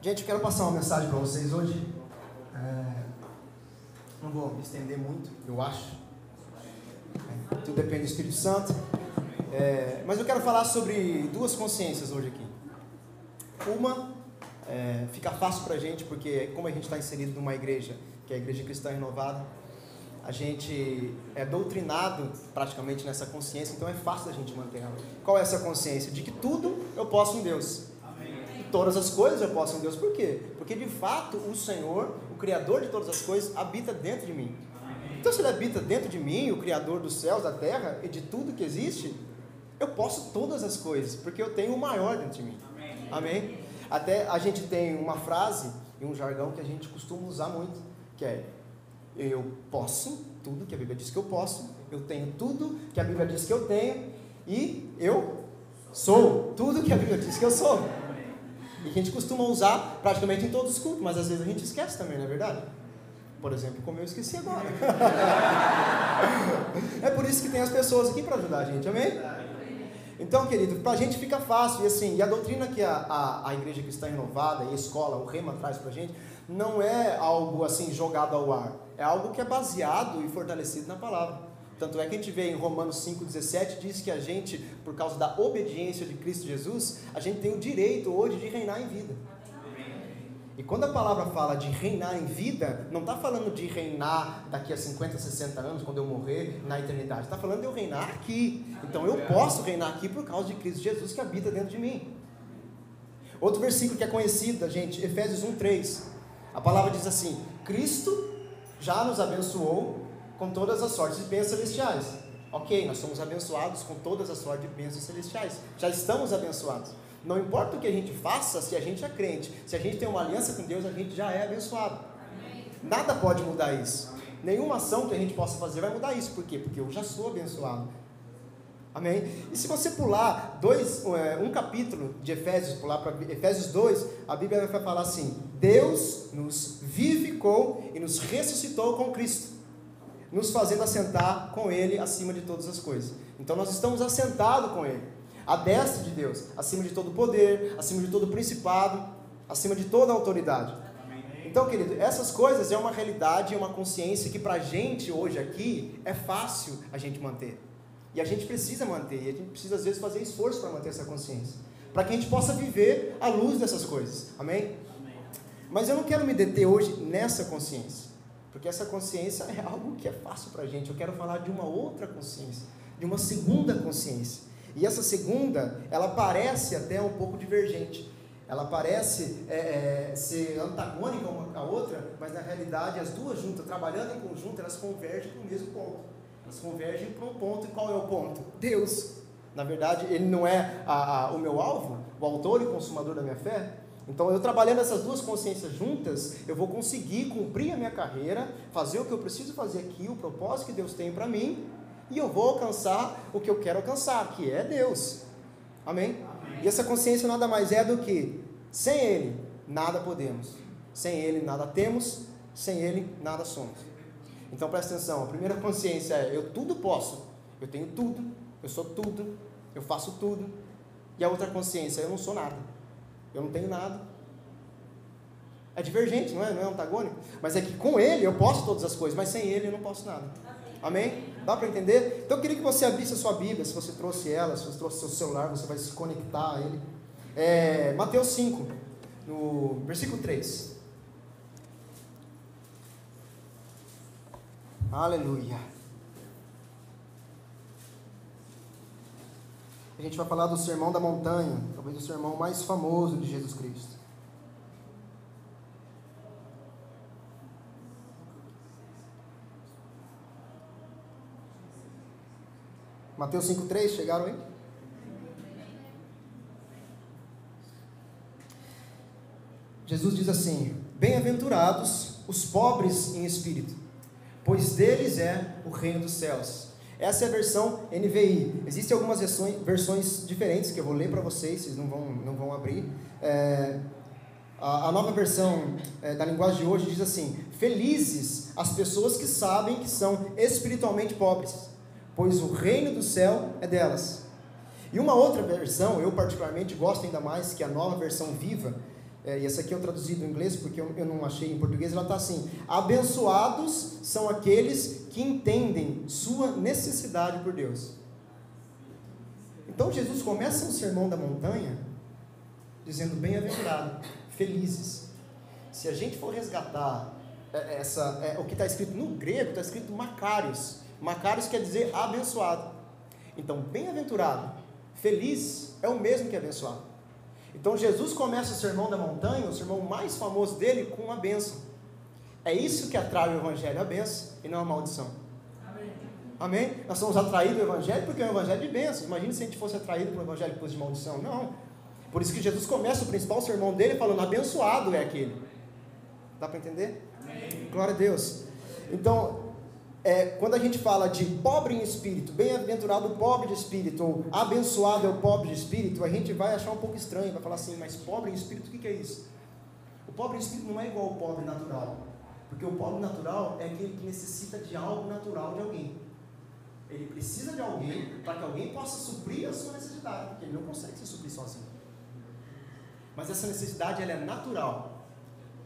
Gente, eu quero passar uma mensagem para vocês hoje. Não vou me estender muito, eu acho. Tudo depende do Espírito Santo. Mas eu quero falar sobre duas consciências hoje aqui. Uma, fica fácil para a gente, porque como a gente está inserido numa igreja, que é a Igreja Cristã Renovada, a gente é doutrinado praticamente nessa consciência, então é fácil da gente manter ela. Qual é essa consciência? De que tudo eu posso em Deus. E todas as coisas eu posso em Deus. Por quê? Porque de fato o Senhor, o Criador de todas as coisas, habita dentro de mim. Então se Ele habita dentro de mim, o Criador dos céus, da terra e de tudo que existe, eu posso todas as coisas, porque eu tenho o maior dentro de mim. Amém? Até a gente tem uma frase e um jargão que a gente costuma usar muito, que é: eu posso tudo que a Bíblia diz que eu posso, eu tenho tudo que a Bíblia diz que eu tenho, e eu sou tudo que a Bíblia diz que eu sou. E a gente costuma usar praticamente em todos os cultos, mas às vezes a gente esquece também, não é verdade? Por exemplo, como eu esqueci agora. É por isso que tem as pessoas aqui para ajudar a gente, amém? Então, querido, para a gente fica fácil, e a doutrina que a Igreja Cristã Renovada e a escola, o Rema traz para a gente, não é algo assim jogado ao ar, é algo que é baseado e fortalecido na palavra. Tanto é que a gente vê em Romanos 5,17, diz que a gente, por causa da obediência de Cristo Jesus, a gente tem o direito hoje de reinar em vida. E quando a palavra fala de reinar em vida, não está falando de reinar daqui a 50, 60 anos, quando eu morrer, na eternidade. Está falando de eu reinar aqui. Então eu posso reinar aqui por causa de Cristo Jesus que habita dentro de mim. Outro versículo que é conhecido da gente, Efésios 1,3. A palavra diz assim: Cristo já nos abençoou com todas as sortes de bênçãos celestiais. Ok, nós somos abençoados com todas as sortes de bênçãos celestiais. Já estamos abençoados. Não importa o que a gente faça, se a gente é crente, se a gente tem uma aliança com Deus, a gente já é abençoado. Nada pode mudar isso. Nenhuma ação que a gente possa fazer vai mudar isso. Por quê? Porque eu já sou abençoado. Amém? E se você pular um capítulo de Efésios, pular para Efésios 2, a Bíblia vai falar assim: Deus nos vivificou e nos ressuscitou com Cristo, nos fazendo assentar com Ele acima de todas as coisas. Então nós estamos assentados com Ele, à destra de Deus, acima de todo poder, acima de todo principado, acima de toda autoridade. Então, querido, essas coisas é uma realidade, é uma consciência que para a gente hoje aqui é fácil a gente manter. E a gente precisa manter, e a gente precisa às vezes fazer esforço para manter essa consciência, para que a gente possa viver à luz dessas coisas. Amém? Mas eu não quero me deter hoje nessa consciência, porque essa consciência é algo que é fácil para a gente. Eu quero falar de uma outra consciência, de uma segunda consciência. E essa segunda, ela parece até um pouco divergente. Ela parece ser antagônica uma com a outra, mas na realidade as duas juntas, trabalhando em conjunto, elas convergem para o mesmo ponto. Elas convergem para um ponto. E qual é o ponto? Deus. Na verdade, Ele não é o meu alvo, o autor e consumador da minha fé. Então, eu trabalhando essas duas consciências juntas, eu vou conseguir cumprir a minha carreira, fazer o que eu preciso fazer aqui, o propósito que Deus tem para mim, e eu vou alcançar o que eu quero alcançar, que é Deus. Amém? E essa consciência nada mais é do que: sem Ele, nada podemos. Sem Ele, nada temos. Sem Ele, nada somos. Então, presta atenção. A primeira consciência é: eu tudo posso. Eu tenho tudo. Eu sou tudo. Eu faço tudo. E a outra consciência: eu não sou nada. Eu não tenho nada. É divergente, não é? Não é antagônico. Mas é que com Ele eu posso todas as coisas, mas sem Ele eu não posso nada. Amém? Dá para entender? Então eu queria que você abrisse a sua Bíblia. Se você trouxe ela, se você trouxe seu celular, você vai se conectar a ele. Mateus 5, no versículo 3. Aleluia. A gente vai falar do Sermão da Montanha, talvez o sermão mais famoso de Jesus Cristo. Mateus 5,3, chegaram aí? Jesus diz assim: bem-aventurados os pobres em espírito, pois deles é o reino dos céus. Essa é a versão NVI. Existem algumas versões diferentes que eu vou ler para vocês não vão abrir. A nova versão da linguagem de hoje diz assim: felizes as pessoas que sabem que são espiritualmente pobres, pois o reino do céu é delas. E uma outra versão, eu particularmente gosto ainda mais, que é a nova versão viva, e essa aqui eu traduzi do inglês porque eu não achei em português, ela está assim: abençoados são aqueles que entendem sua necessidade por Deus. Então Jesus começa o sermão da montanha dizendo: bem-aventurado, felizes. Se a gente for resgatar o que está escrito no grego, está escrito Makarios. Makarios quer dizer abençoado. Então, bem-aventurado, feliz é o mesmo que abençoado. Então Jesus começa o sermão da montanha, o sermão mais famoso dele, com uma bênção. É isso que atrai o evangelho, a bênção, e não a maldição. Amém? Amém? Nós somos atraídos ao evangelho porque é um evangelho de bênção. Imagina se a gente fosse atraído para o evangelho depois de maldição. Não. Por isso que Jesus começa o principal sermão dele falando: abençoado é aquele. Dá para entender? Amém. Glória a Deus. Então, quando a gente fala de pobre em espírito, bem-aventurado o pobre de espírito, ou abençoado é o pobre de espírito, a gente vai achar um pouco estranho, vai falar assim: mas pobre em espírito, o que é isso? O pobre em espírito não é igual ao pobre natural, porque o pobre natural é aquele que necessita de algo natural de alguém. Ele precisa de alguém para que alguém possa suprir a sua necessidade, porque ele não consegue se suprir sozinho. Mas essa necessidade, ela é natural,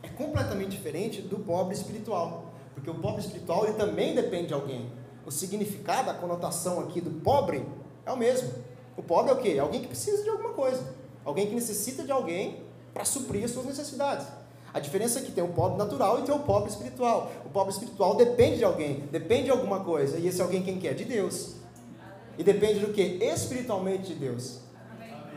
é completamente diferente do pobre espiritual. Porque o pobre espiritual, ele também depende de alguém. O significado, a conotação aqui do pobre é o mesmo. O pobre é o quê? É alguém que precisa de alguma coisa. Alguém que necessita de alguém para suprir as suas necessidades. A diferença é que tem o pobre natural e tem o pobre espiritual. O pobre espiritual depende de alguém, depende de alguma coisa. E esse alguém quem que é? De Deus. E depende do quê? Espiritualmente de Deus.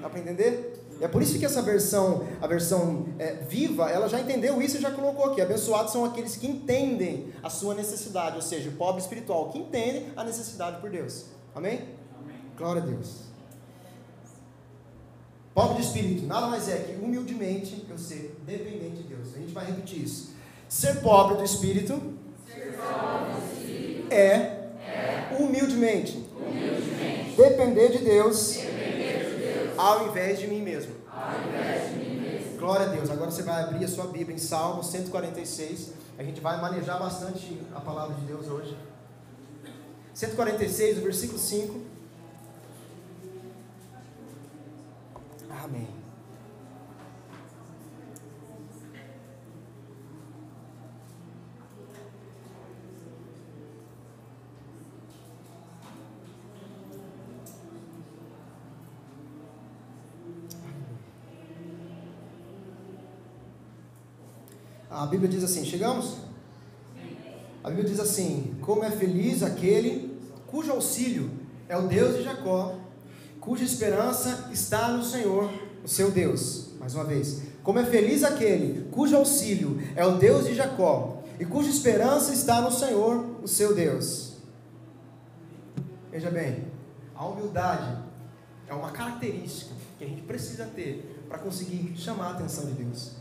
Dá para entender? É por isso que essa versão, a versão viva, ela já entendeu isso e já colocou aqui: abençoados são aqueles que entendem a sua necessidade, ou seja, o pobre espiritual que entende a necessidade por Deus. Amém? Amém. Glória a Deus. Pobre de espírito nada mais é que humildemente eu ser dependente de Deus. A gente vai repetir isso. Ser pobre do espírito, é humildemente depender de Deus, ao invés de mim mesmo. Glória a Deus. Agora você vai abrir a sua Bíblia em Salmo 146. A gente vai manejar bastante a palavra de Deus hoje. 146, o versículo 5. Amém. A Bíblia diz assim, chegamos? A Bíblia diz assim: como é feliz aquele cujo auxílio é o Deus de Jacó, cuja esperança está no Senhor, o seu Deus. Mais uma vez: como é feliz aquele cujo auxílio é o Deus de Jacó, e cuja esperança está no Senhor, o seu Deus. Veja bem, a humildade é uma característica que a gente precisa ter para conseguir chamar a atenção de Deus.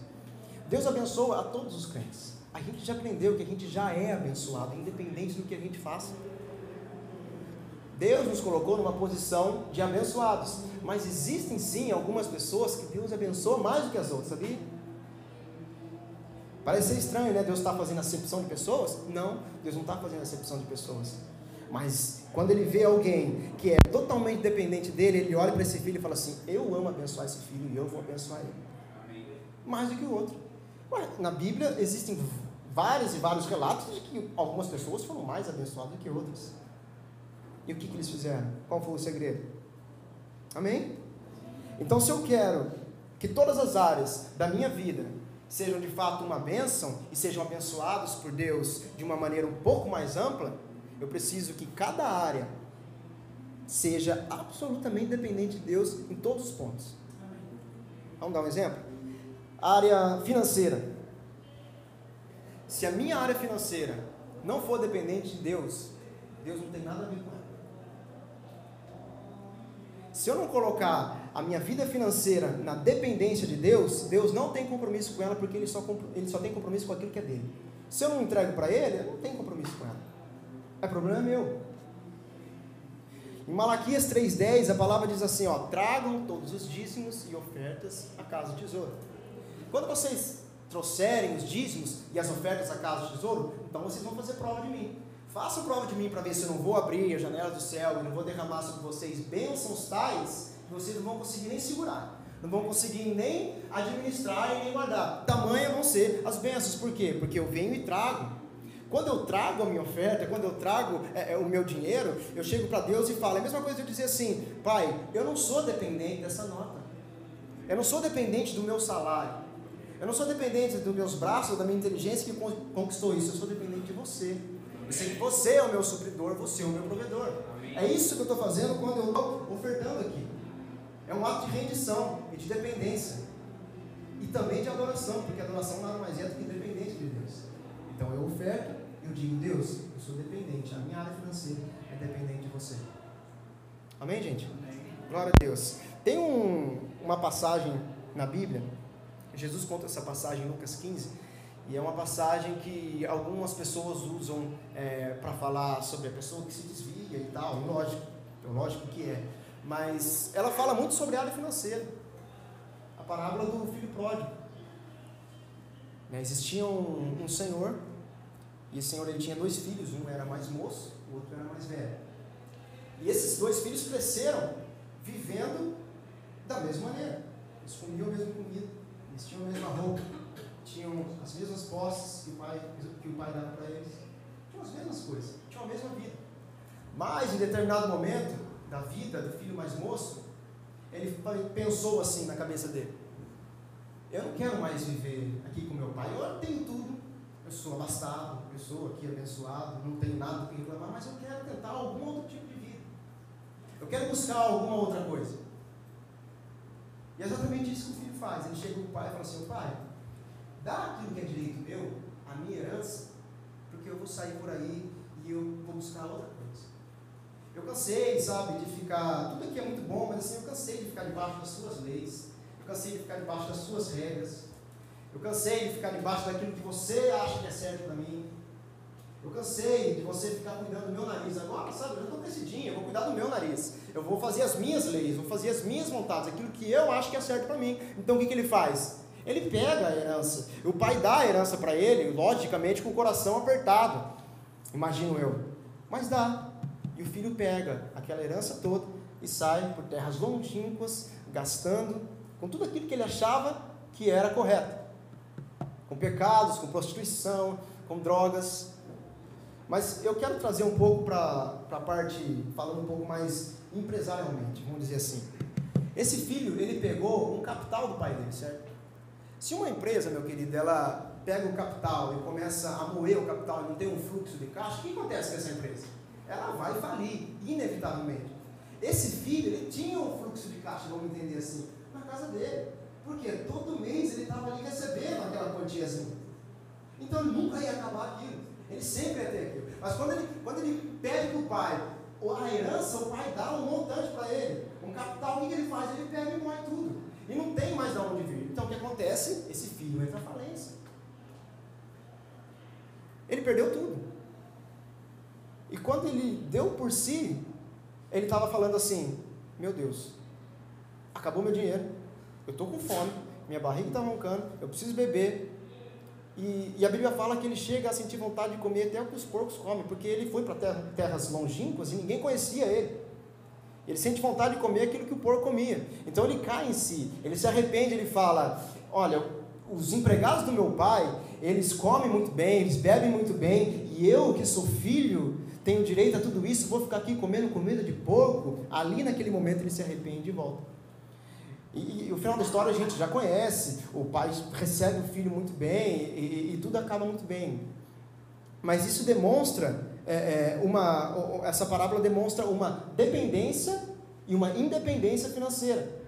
Deus abençoa a todos os crentes. A gente já aprendeu que a gente já é abençoado, independente do que a gente faça. Deus nos colocou numa posição de abençoados, mas existem sim algumas pessoas que Deus abençoa mais do que as outras, sabia? Parece ser estranho, né? Deus está fazendo acepção de pessoas? Não, Deus não está fazendo acepção de pessoas. Mas quando Ele vê alguém que é totalmente dependente dele, Ele olha para esse filho e fala assim: eu amo abençoar esse filho e eu vou abençoar ele. Mais do que o outro. Na Bíblia existem vários e vários relatos de que algumas pessoas foram mais abençoadas do que outras. E o que eles fizeram? Qual foi o segredo? Amém? Então, se eu quero que todas as áreas da minha vida sejam de fato uma bênção e sejam abençoados por Deus de uma maneira um pouco mais ampla, eu preciso que cada área seja absolutamente dependente de Deus em todos os pontos. Vamos dar um exemplo? Área financeira. Se a minha área financeira não for dependente de Deus, Deus não tem nada a ver com ela. Se eu não colocar a minha vida financeira na dependência de Deus, Deus não tem compromisso com ela, porque Ele só tem compromisso com aquilo que é dele. Se eu não entrego para Ele, eu não tenho compromisso com ela. É problema meu. Em Malaquias 3,10, a palavra diz assim, tragam todos os dízimos e ofertas à casa do tesouro. Quando vocês trouxerem os dízimos e as ofertas à casa do tesouro, então vocês vão fazer prova de mim. Façam prova de mim para ver se eu não vou abrir a janela do céu e não vou derramar sobre vocês bênçãos tais que vocês não vão conseguir nem segurar. não vão conseguir nem administrar e nem guardar. Tamanhas vão ser as bênçãos. Por quê? Porque eu venho e trago. Quando eu trago a minha oferta, quando eu trago o meu dinheiro, eu chego para Deus e falo, é a mesma coisa de eu dizer assim, Pai, eu não sou dependente dessa nota, eu não sou dependente do meu salário, eu não sou dependente dos meus braços, da minha inteligência que conquistou isso, eu sou dependente de você. Eu sei que você é o meu supridor, você é o meu provedor. É isso que eu estou fazendo quando eu estou ofertando aqui. É um ato de rendição e de dependência. E também de adoração, porque a adoração nada mais é do que dependente de Deus. Então eu oferto, eu digo, Deus, eu sou dependente, a minha área financeira é dependente de você. Amém, gente? Amém. Glória a Deus. Tem uma passagem na Bíblia, Jesus conta essa passagem em Lucas 15, e é uma passagem que algumas pessoas usam para falar sobre a pessoa que se desvia e tal, lógico que é, mas ela fala muito sobre a área financeira, a parábola do filho pródigo. Existia um senhor, e esse senhor ele tinha 2 filhos, um era mais moço, o outro era mais velho, e esses 2 filhos cresceram vivendo da mesma maneira, eles comiam a mesma comida, eles tinham a mesma roupa, tinham as mesmas posses que o pai dava para eles, tinham as mesmas coisas, tinham a mesma vida. Mas em determinado momento da vida do filho mais moço, ele pensou assim na cabeça dele, eu não quero mais viver aqui com meu pai, eu tenho tudo, eu sou abastado, eu sou aqui abençoado, não tenho nada para reclamar, mas eu quero tentar algum outro tipo de vida, eu quero buscar alguma outra coisa. E é exatamente isso que o filho faz. Ele chega para o pai e fala assim, pai, dá aquilo que é direito meu, a minha herança, porque eu vou sair por aí e eu vou buscar outra coisa. Eu cansei, sabe, de ficar, tudo aqui é muito bom, mas assim, eu cansei de ficar debaixo das suas leis, eu cansei de ficar debaixo das suas regras, eu cansei de ficar debaixo daquilo que você acha que é certo para mim, eu cansei de você ficar cuidando do meu nariz. Agora, sabe, eu já estou crescidinho, eu vou cuidar do meu nariz, eu vou fazer as minhas leis, vou fazer as minhas vontades, aquilo que eu acho que é certo para mim. Então o que ele faz? Ele pega a herança, o pai dá a herança para ele, logicamente com o coração apertado, imagino eu, mas dá, e o filho pega aquela herança toda e sai por terras longínquas, gastando com tudo aquilo que ele achava que era correto, com pecados, com prostituição, com drogas. Mas eu quero trazer um pouco para a parte, falando um pouco mais empresarialmente, vamos dizer assim. Esse filho, ele pegou um capital do pai dele, certo? Se uma empresa, meu querido, ela pega o capital e começa a moer o capital e não tem um fluxo de caixa, o que acontece com essa empresa? Ela vai falir, inevitavelmente. Esse filho, ele tinha um fluxo de caixa, vamos entender assim, na casa dele. Porque todo mês ele estava ali recebendo aquela quantiazinha. Então ele nunca ia acabar aquilo. Ele sempre ia ter aquilo. Mas quando ele pede para o pai a herança, o pai dá um montante para ele, um capital. O que ele faz? Ele pega e moe tudo. E não tem mais de onde vir. Então o que acontece? Esse filho entra à falência. Ele perdeu tudo. E quando ele deu por si, ele estava falando assim, meu Deus, acabou meu dinheiro, eu estou com fome, minha barriga está roncando, eu preciso beber. E a Bíblia fala que ele chega a sentir vontade de comer até o que os porcos comem, porque ele foi para terras longínquas e ninguém conhecia ele. Ele sente vontade de comer aquilo que o porco comia. Então ele cai em si, ele se arrepende, ele fala, olha, os empregados do meu pai, eles comem muito bem, eles bebem muito bem, e eu que sou filho, tenho direito a tudo isso, vou ficar aqui comendo comida de porco. Ali naquele momento ele se arrepende e volta. E o final da história a gente já conhece, o pai recebe o filho muito bem, e tudo acaba muito bem. Mas isso demonstra, essa parábola demonstra uma dependência e uma independência financeira.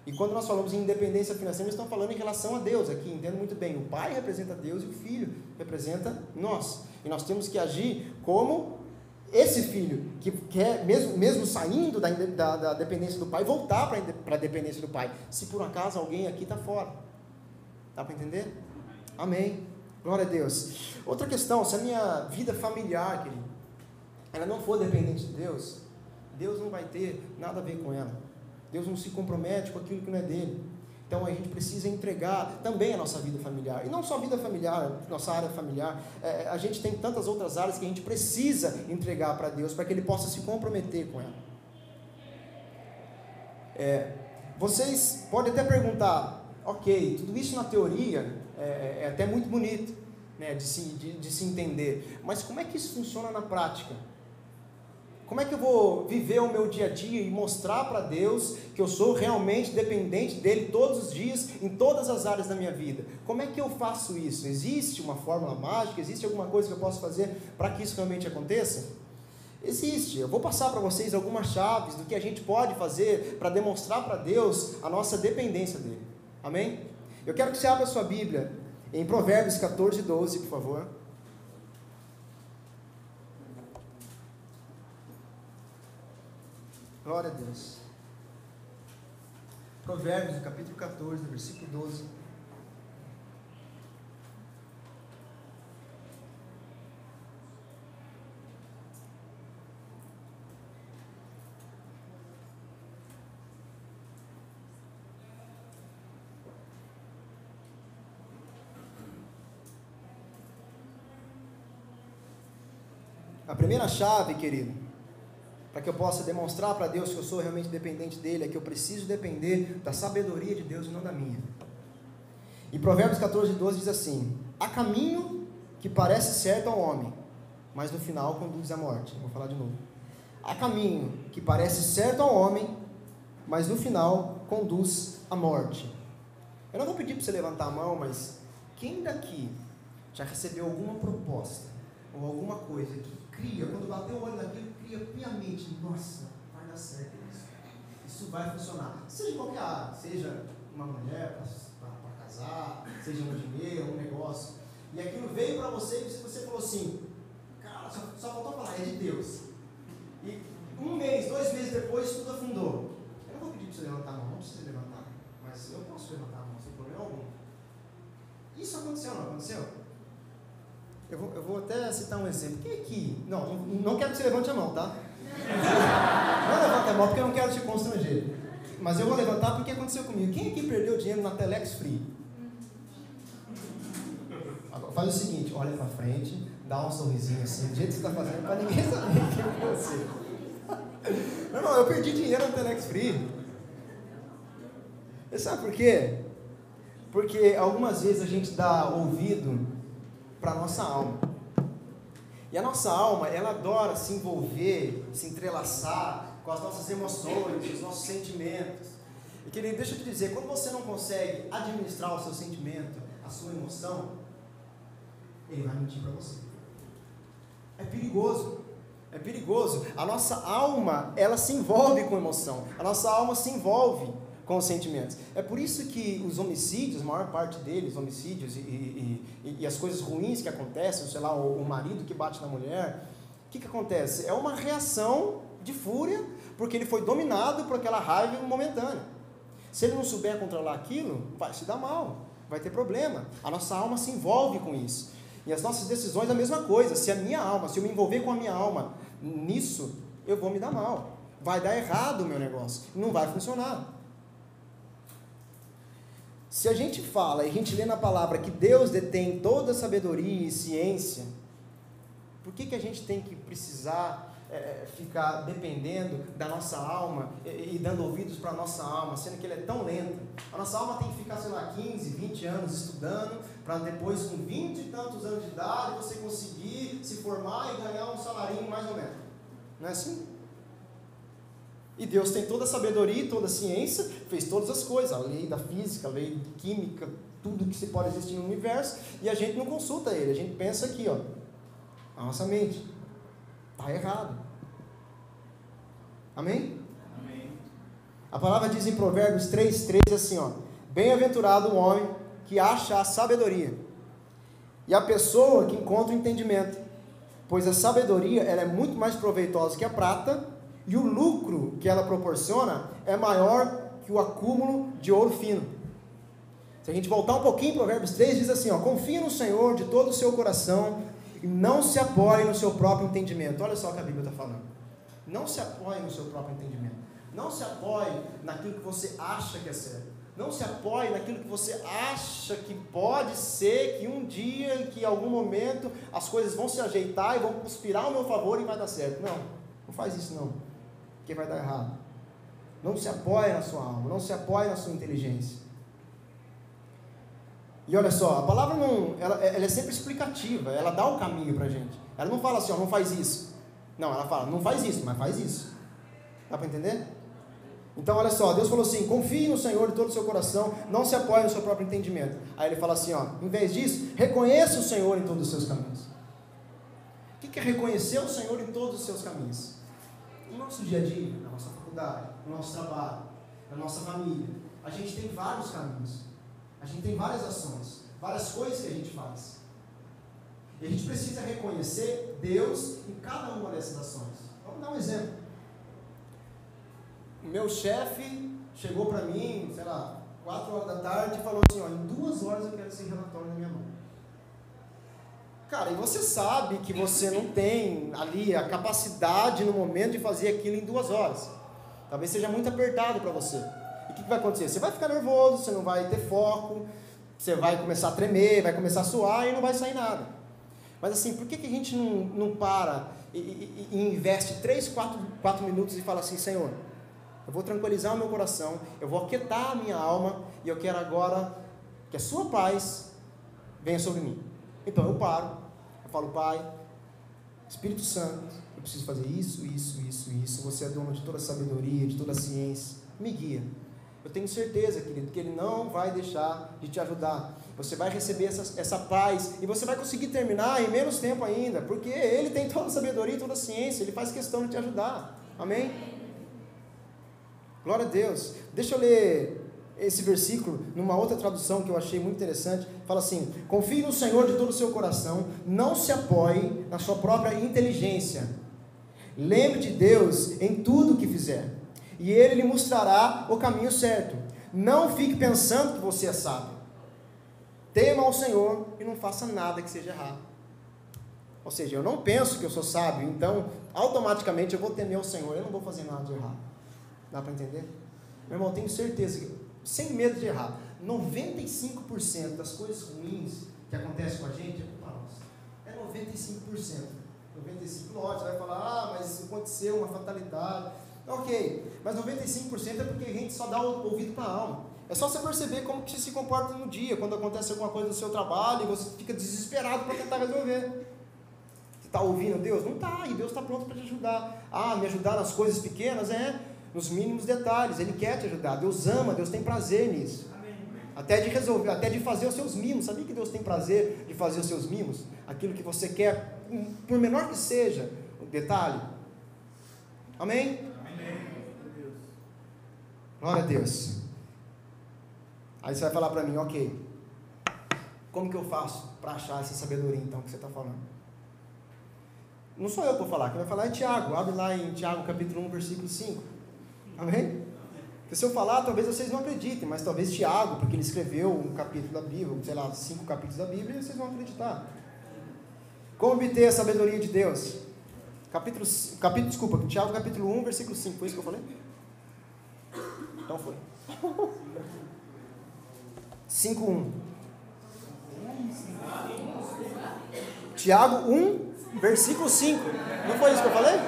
E quando nós falamos em independência financeira, nós estamos falando em relação a Deus aqui, entendo muito bem, o pai representa Deus e o filho representa nós. E nós temos que agir como esse filho, que quer, mesmo saindo da dependência do pai, voltar para a dependência do pai. Se por acaso alguém aqui está fora. Dá para entender? Amém. Glória a Deus. Outra questão, se a minha vida familiar, querido, ela não for dependente de Deus, Deus não vai ter nada a ver com ela. Deus não se compromete com aquilo que não é dele. Então a gente precisa entregar também a nossa vida familiar. E não só a vida familiar, nossa área familiar. A gente tem tantas outras áreas que a gente precisa entregar para Deus, para que Ele possa se comprometer com ela. Vocês podem até perguntar, ok, tudo isso na teoria é até muito bonito, né, de se entender, mas como é que isso funciona na prática? Como é que eu vou viver o meu dia a dia e mostrar para Deus que eu sou realmente dependente dEle todos os dias, em todas as áreas da minha vida? Como é que eu faço isso? Existe uma fórmula mágica? Existe alguma coisa que eu posso fazer para que isso realmente aconteça? Existe. Eu vou passar para vocês algumas chaves do que a gente pode fazer para demonstrar para Deus a nossa dependência dEle. Amém? Eu quero que você abra a sua Bíblia em Provérbios 14, 12, por favor. Glória a Deus. Provérbios, capítulo 14, versículo 12. A primeira chave, querido, para que eu possa demonstrar para Deus que eu sou realmente dependente dEle, é que eu preciso depender da sabedoria de Deus e não da minha. E Provérbios 14, 12 diz assim: há caminho que parece certo ao homem, mas no final conduz à morte. Vou falar de novo. Há caminho que parece certo ao homem, mas no final conduz à morte. Eu não vou pedir para você levantar a mão, mas quem daqui já recebeu alguma proposta ou alguma coisa que cria, quando bateu o olho naquilo, cria piamente, nossa, vai dar certo isso vai funcionar, seja em qualquer área, seja uma mulher para casar, seja um dinheiro, um negócio, e aquilo veio para você e você falou assim, cara, só faltou falar, é de Deus, e 1 mês, 2 meses depois, tudo afundou. Eu não vou pedir para você levantar a mão, não precisa levantar, mas eu posso levantar a mão, sem problema algum. Isso aconteceu, não aconteceu? Eu vou até citar um exemplo. Quem aqui? Não quero que você levante a mão, tá? Não levanta a mão porque eu não quero te constranger. Mas eu vou levantar porque aconteceu comigo. Quem aqui perdeu dinheiro na Telex Free? Agora, faz o seguinte, olha pra frente, dá um sorrisinho assim, do jeito que você está fazendo, para ninguém saber que é você. Não, eu perdi dinheiro na Telex Free. Você sabe por quê? Porque algumas vezes a gente dá ouvido para a nossa alma. E a nossa alma, ela adora se envolver, se entrelaçar com as nossas emoções, os nossos sentimentos. E querido, deixa eu te dizer, quando você não consegue administrar o seu sentimento, a sua emoção, ele vai mentir para você. É perigoso. É perigoso. A nossa alma, ela se envolve com emoção. A nossa alma se envolve com os sentimentos. É por isso que os homicídios, a maior parte deles, homicídios e as coisas ruins que acontecem, sei lá, o marido que bate na mulher, o que acontece? É uma reação de fúria, porque ele foi dominado por aquela raiva momentânea. Se ele não souber controlar aquilo, vai se dar mal, vai ter problema. A nossa alma se envolve com isso. E as nossas decisões é a mesma coisa. Se a minha alma, se eu me envolver com a minha alma nisso, eu vou me dar mal. Vai dar errado o meu negócio, não vai funcionar. Se a gente fala e a gente lê na palavra que Deus detém toda a sabedoria e ciência, por que a gente tem que precisar ficar dependendo da nossa alma e dando ouvidos para a nossa alma, sendo que ele é tão lento? A nossa alma tem que ficar, sei lá, 15, 20 anos estudando, para depois, com 20 e tantos anos de idade, você conseguir se formar e ganhar um salarinho mais ou menos. Não é assim? E Deus tem toda a sabedoria e toda a ciência, fez todas as coisas, a lei da física, a lei da química, tudo que se pode existir no universo, e a gente não consulta ele, a gente pensa aqui, ó, a nossa mente, está errado. Amém? Amém. A palavra diz em Provérbios 3:13 assim, ó, bem-aventurado o homem que acha a sabedoria, e a pessoa que encontra o entendimento, pois a sabedoria ela é muito mais proveitosa que a prata, e o lucro que ela proporciona é maior que o acúmulo de ouro fino. Se a gente voltar um pouquinho, Provérbios 3 diz assim, ó, confia no Senhor de todo o seu coração e não se apoie no seu próprio entendimento. Olha só o que a Bíblia está falando. Não se apoie no seu próprio entendimento. Não se apoie naquilo que você acha que é certo. Não se apoie naquilo que você acha que pode ser, que um dia, que em algum momento, as coisas vão se ajeitar e vão conspirar ao meu favor e vai dar certo. Não, não faz isso não, porque vai dar errado. Não se apoie na sua alma, não se apoie na sua inteligência. E olha só, a palavra ela é sempre explicativa, ela dá o caminho para a gente. Ela não fala assim, ó, não faz isso. Não, ela fala, não faz isso, mas faz isso. Dá para entender? Então olha só, Deus falou assim, confie no Senhor de todo o seu coração, não se apoie no seu próprio entendimento. Aí ele fala assim, ó, em vez disso, reconheça o Senhor em todos os seus caminhos. O que é reconhecer o Senhor em todos os seus caminhos? No nosso dia a dia, na nossa faculdade, no nosso trabalho, na nossa família, a gente tem vários caminhos, a gente tem várias ações, várias coisas que a gente faz. E a gente precisa reconhecer Deus em cada uma dessas ações. Vamos dar um exemplo. O meu chefe chegou para mim, sei lá, 4 horas da tarde e falou assim, ó, em 2 horas eu quero esse relatório na minha mão. Cara, e você sabe que você não tem ali a capacidade no momento de fazer aquilo em 2 horas. Talvez seja muito apertado para você. E o que vai acontecer? Você vai ficar nervoso, você não vai ter foco, você vai começar a tremer, vai começar a suar e não vai sair nada. Mas assim, por que a gente não para e investe 3, 4 minutos e fala assim, Senhor, eu vou tranquilizar o meu coração, eu vou aquietar a minha alma e eu quero agora que a sua paz venha sobre mim. Então eu paro, eu falo, Pai, Espírito Santo, eu preciso fazer isso, você é dono de toda a sabedoria, de toda a ciência, me guia. Eu tenho certeza, querido, que Ele não vai deixar de te ajudar. Você vai receber essa paz e você vai conseguir terminar em menos tempo ainda, porque Ele tem toda a sabedoria e toda a ciência, Ele faz questão de te ajudar. Amém? Glória a Deus. Deixa eu ler esse versículo numa outra tradução que eu achei muito interessante. Fala assim, confie no Senhor de todo o seu coração, não se apoie na sua própria inteligência. Lembre de Deus em tudo o que fizer, e Ele lhe mostrará o caminho certo. Não fique pensando que você é sábio. Tema ao Senhor e não faça nada que seja errado. Ou seja, eu não penso que eu sou sábio, então automaticamente eu vou temer ao Senhor, eu não vou fazer nada de errado. Dá para entender? Meu irmão, tenho certeza que, sem medo de errar, 95% das coisas ruins que acontecem com a gente é culpa nossa. É 95%. 95%, lógico, você vai falar, mas aconteceu uma fatalidade. Ok, mas 95% é porque a gente só dá o ouvido para a alma. É só você perceber como que você se comporta no dia, quando acontece alguma coisa no seu trabalho e você fica desesperado para tentar resolver. Você está ouvindo Deus? Não está, e Deus está pronto para te ajudar. Ah, me ajudar nas coisas pequenas? Nos mínimos detalhes, Ele quer te ajudar. Deus ama, Deus tem prazer nisso. Até de resolver, até de fazer os seus mimos. Sabia que Deus tem prazer de fazer os seus mimos? Aquilo que você quer, por menor que seja o detalhe. Amém? Glória a Deus. Aí você vai falar para mim, ok, como que eu faço para achar essa sabedoria então que você está falando? Não sou eu que vou falar, quem vai falar é Tiago. Abre lá em Tiago capítulo 1, versículo 5. Amém? Porque se eu falar, talvez vocês não acreditem, mas talvez Tiago, porque ele escreveu um capítulo da Bíblia, sei lá, 5 capítulos da Bíblia, vocês vão acreditar. Como obter a sabedoria de Deus? Tiago capítulo 1, versículo 5, foi isso que eu falei? Então foi. 5:1. Tiago 1, versículo 5. Não foi isso que eu falei?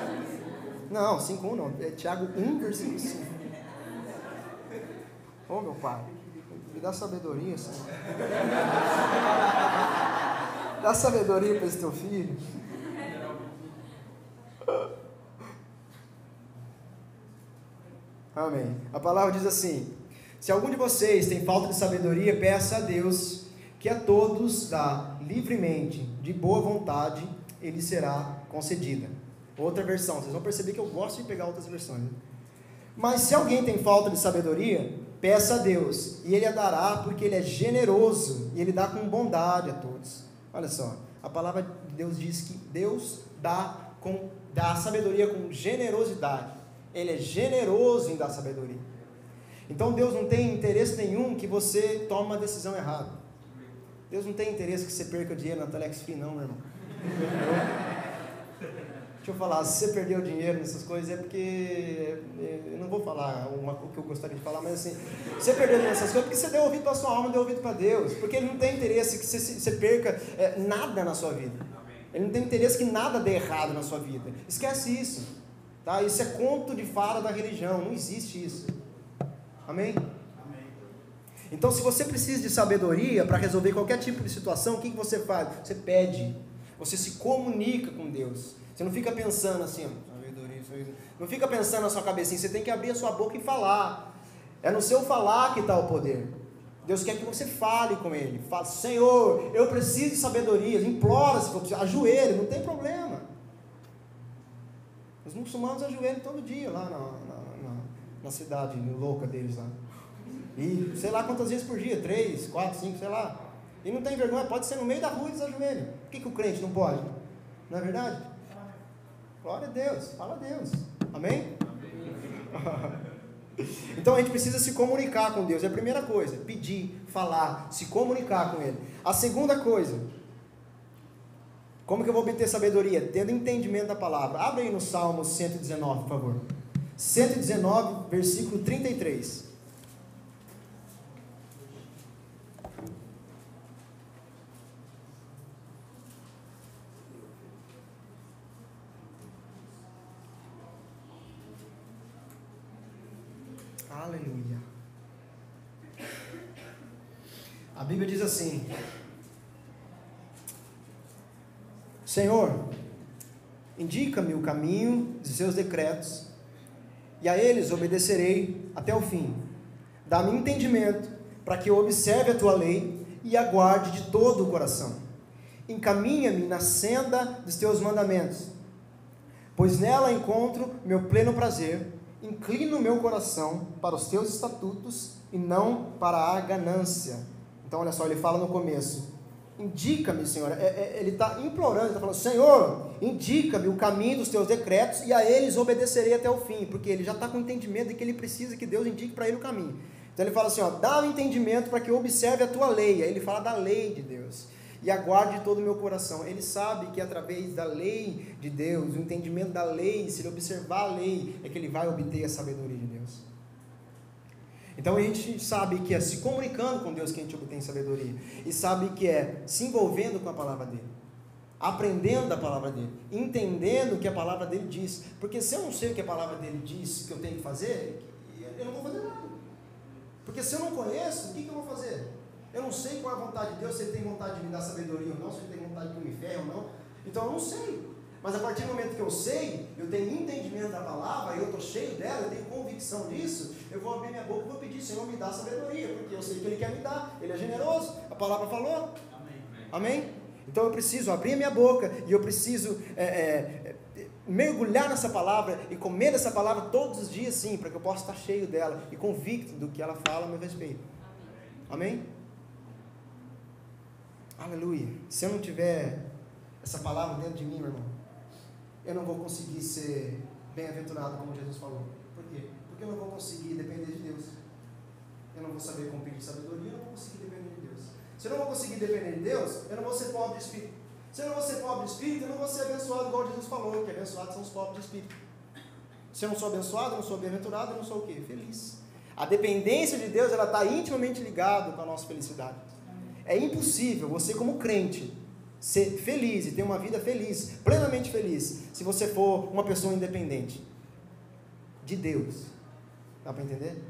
Não, 5:1 não. É Tiago 1, versículo 5. Ô meu Pai, me dá sabedoria, Senhor. Dá sabedoria para esse teu filho. Amém. A palavra diz assim: se algum de vocês tem falta de sabedoria, peça a Deus, que a todos dá livremente, de boa vontade, ele será concedida. Outra versão, vocês vão perceber que eu gosto de pegar outras versões. Mas se alguém tem falta de sabedoria, peça a Deus, e Ele a dará, porque Ele é generoso, e Ele dá com bondade a todos. Olha só, a palavra de Deus diz que Deus dá sabedoria com generosidade. Ele é generoso em dar sabedoria. Então Deus não tem interesse nenhum que você tome uma decisão errada. Deus não tem interesse que você perca dinheiro na Telex Free, não, meu irmão. Deixa eu falar, se você perdeu dinheiro nessas coisas é porque, eu não vou falar o que eu gostaria de falar, mas assim, você perdeu nessas coisas porque você deu ouvido para a sua alma, deu ouvido para Deus, porque Ele não tem interesse que você perca nada na sua vida. Ele não tem interesse que nada dê errado na sua vida. Esquece isso. Tá? Isso é conto de fada da religião, não existe isso. Amém? Então, se você precisa de sabedoria para resolver qualquer tipo de situação, o que você faz? Você pede, você se comunica com Deus. Você não fica pensando assim, não fica pensando na sua cabecinha, você tem que abrir a sua boca e falar. É no seu falar que está o poder. Deus quer que você fale com Ele. Fala, Senhor, eu preciso de sabedoria. Implora se for preciso, ajoelhe, não tem problema. Os muçulmanos ajoelham todo dia lá na cidade louca deles lá. E sei lá quantas vezes por dia, 3, 4, 5, sei lá. E não tem vergonha, pode ser no meio da rua e desajoelha. Por que o crente não pode? Não é verdade? Glória a Deus, fala a Deus. Amém? Então a gente precisa se comunicar com Deus. É a primeira coisa, pedir, falar, se comunicar com Ele. A segunda coisa, como que eu vou obter sabedoria? Tendo entendimento da palavra. Abre aí no Salmo 119, por favor. 119, versículo 33. Aleluia. A Bíblia diz assim: Senhor, indica-me o caminho de seus decretos, e a eles obedecerei até o fim. Dá-me entendimento, para que eu observe a tua lei e aguarde de todo o coração. Encaminha-me na senda dos teus mandamentos, pois nela encontro meu pleno prazer. Inclino o meu coração para os teus estatutos e não para a ganância. Então olha só, ele fala no começo, indica-me, Senhor, ele está implorando, ele está falando, Senhor, indica-me o caminho dos teus decretos e a eles obedecerei até o fim, porque ele já está com entendimento de que ele precisa que Deus indique para ele o caminho. Então ele fala assim, dá-me entendimento para que eu observe a tua lei. Aí ele fala da lei de Deus. E aguarde todo o meu coração. Ele sabe que através da lei de Deus, o entendimento da lei, se ele observar a lei, é que ele vai obter a sabedoria de Deus. Então a gente sabe que é se comunicando com Deus que a gente obtém sabedoria. E sabe que é se envolvendo com a palavra dele. Aprendendo da palavra dele. Entendendo o que a palavra dele diz. Porque se eu não sei o que a palavra dele diz que eu tenho que fazer, eu não vou fazer nada. Porque se eu não conheço, o que eu vou fazer? Eu não sei qual é a vontade de Deus, se ele tem vontade de me dar sabedoria ou não, se ele tem vontade de que eu me ferre ou não. Então eu não sei. Mas a partir do momento que eu sei, eu tenho entendimento da palavra, eu estou cheio dela, eu tenho convicção disso, eu vou abrir minha boca e vou pedir, Senhor, me dá sabedoria, porque eu sei que Ele quer me dar, Ele é generoso, a palavra falou. Amém? Então eu preciso abrir a minha boca e eu preciso mergulhar nessa palavra e comer dessa palavra todos os dias, sim, para que eu possa estar cheio dela e convicto do que ela fala a meu respeito. Amém? Aleluia. Se eu não tiver essa palavra dentro de mim, meu irmão, eu não vou conseguir ser bem-aventurado como Jesus falou. Por quê? Porque eu não vou conseguir depender de Deus. Eu não vou saber como pedir sabedoria, eu não vou conseguir depender de Deus. Se eu não vou conseguir depender de Deus, eu não vou ser pobre de espírito. Se eu não vou ser pobre de espírito, eu não vou ser abençoado igual Jesus falou, que abençoados são os pobres de espírito. Se eu não sou abençoado, eu não sou bem-aventurado, eu não sou o quê? Feliz. A dependência de Deus, ela está intimamente ligada com a nossa felicidade. É impossível você, como crente, ser feliz e ter uma vida feliz, plenamente feliz, se você for uma pessoa independente de Deus. Dá para entender?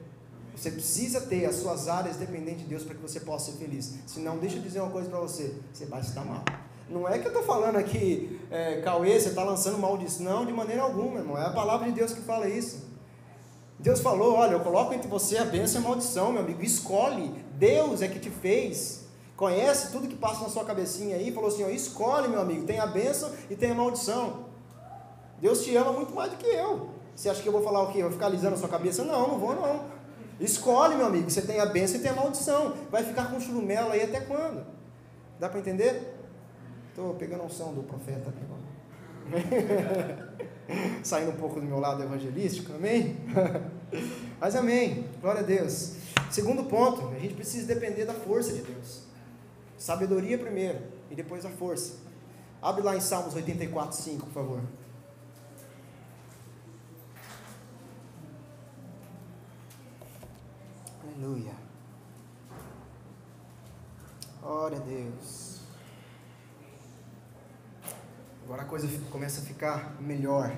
Você precisa ter as suas áreas dependentes de Deus para que você possa ser feliz. Senão, deixa eu dizer uma coisa para você, você vai estar mal. Não é que eu estou falando aqui, Cauê, você está lançando maldição. Não, de maneira alguma, irmão. É a palavra de Deus que fala isso. Deus falou, olha, eu coloco entre você a bênção e a maldição, meu amigo. Escolhe. Deus é que te fez. Conhece tudo que passa na sua cabecinha aí, falou assim, escolhe, meu amigo, tem a bênção e tem a maldição. Deus te ama muito mais do que eu. Você acha que eu vou falar o quê? Eu vou ficar alisando a sua cabeça? Não, não vou não. Escolhe, meu amigo, você tem a bênção e tem a maldição. Vai ficar com churumelo aí até quando? Dá para entender? Estou pegando a unção do profeta aqui agora. Saindo um pouco do meu lado evangelístico, amém? Mas amém, glória a Deus. Segundo ponto, a gente precisa depender da força de Deus. Sabedoria primeiro, e depois a força. Abre lá em Salmos 84, 5, por favor. Aleluia. Glória a Deus. Agora a coisa começa a ficar melhor.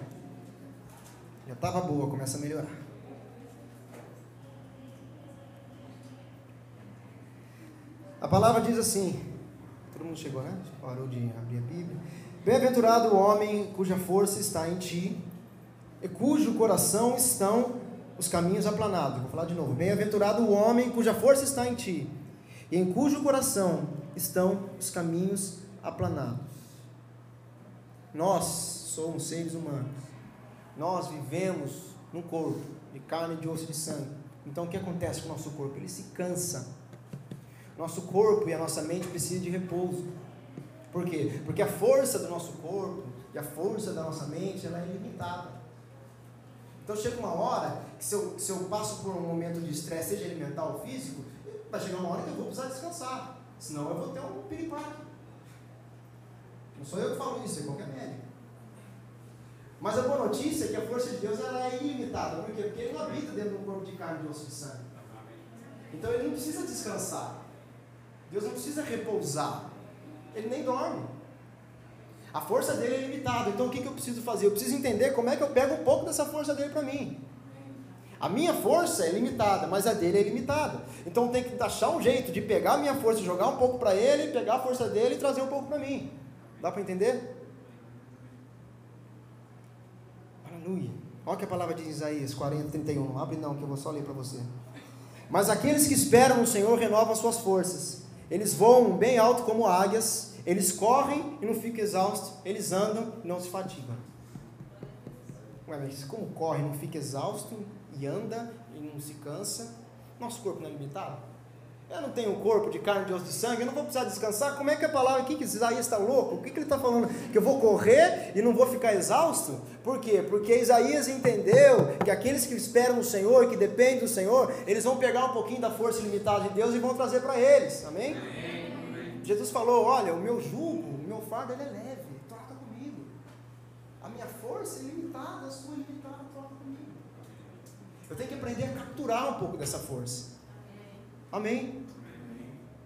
Já estava boa, começa a melhorar. A palavra diz assim, todo mundo chegou, né? Parou de abrir a Bíblia. Bem-aventurado o homem cuja força está em ti, e cujo coração estão os caminhos aplanados. Vou falar de novo. Bem-aventurado o homem cuja força está em ti, e em cujo coração estão os caminhos aplanados. Nós somos seres humanos. Nós vivemos num corpo de carne, de osso e de sangue. Então o que acontece com o nosso corpo? Ele se cansa. Nosso corpo e a nossa mente precisam de repouso. Por quê? Porque a força do nosso corpo e a força da nossa mente, ela é ilimitada. Então chega uma hora que se eu passo por um momento de estresse, seja alimentar ou físico, vai chegar uma hora que eu vou precisar descansar. Senão eu vou ter um piripaque. Não sou eu que falo isso, é qualquer médico. Mas a boa notícia é que a força de Deus ela é ilimitada. Por quê? Porque Ele não habita dentro de um corpo de carne, de osso e de sangue. Então Ele não precisa descansar. Deus não precisa repousar. Ele nem dorme. A força dele é limitada. Então o que eu preciso fazer? Eu preciso entender como é que eu pego um pouco dessa força dele para mim. A minha força é limitada, mas a dele é ilimitada. Então tem que achar um jeito de pegar a minha força, jogar um pouco para ele, pegar a força dele e trazer um pouco para mim. Dá para entender? Aleluia. Olha o que a palavra diz em Isaías 40, 31. Não abre não, que eu vou só ler para você. Mas aqueles que esperam no Senhor renovam as suas forças. Eles voam bem alto como águias. Eles correm e não ficam exaustos. Eles andam e não se fatigam. Ué, mas como corre e não fica exausto, e anda e não se cansa? Nosso corpo não é limitado? Eu não tenho um corpo de carne, de osso, de sangue, eu não vou precisar descansar. Como é que a palavra aqui, que Isaías está louco? O que ele está falando? Que eu vou correr e não vou ficar exausto? Por quê? Porque Isaías entendeu que aqueles que esperam no Senhor, que dependem do Senhor, eles vão pegar um pouquinho da força ilimitada de Deus e vão trazer para eles. Amém? Amém? Jesus falou, olha, o meu jugo, o meu fardo ele é leve, troca comigo. A minha força é ilimitada, a sua é ilimitada, troca comigo. Eu tenho que aprender a capturar um pouco dessa força. Amém?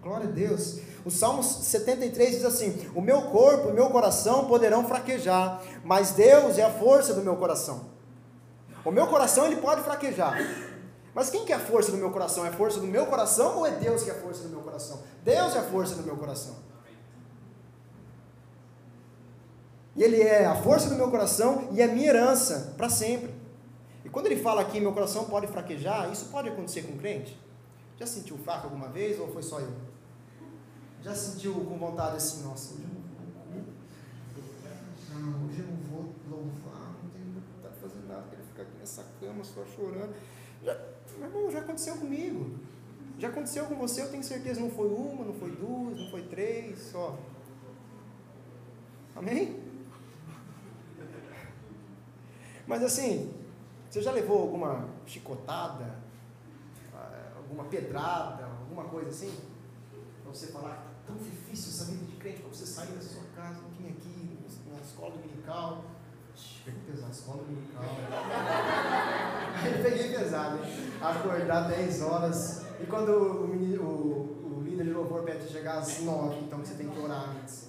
Glória a Deus. O Salmo 73 diz assim: o meu corpo e o meu coração poderão fraquejar, mas Deus é a força do meu coração. O meu coração ele pode fraquejar, mas quem que é a força do meu coração? É a força do meu coração ou é Deus que é a força do meu coração? Deus é a força do meu coração. E Ele é a força do meu coração e é minha herança para sempre. E quando Ele fala aqui, meu coração pode fraquejar, isso pode acontecer com o crente? Já sentiu fraco alguma vez ou foi só eu? Já sentiu com vontade assim, nossa, hoje eu não vou louvar, não tenho vontade de fazer nada, quero ficar aqui nessa cama só chorando. Meu irmão, já aconteceu comigo. Já aconteceu com você, eu tenho certeza, não foi uma, não foi duas, não foi três, só. Amém? Mas assim, você já levou alguma chicotada? Alguma pedrada, alguma coisa assim, para você falar, tão difícil essa vida de crente, para você sair da sua casa, vir aqui na escola dominical, peguei pesado, escola dominical, aí peguei pesado, hein? Acordar 10 horas, e quando o líder de louvor pede chegar às 9, então você tem que orar antes,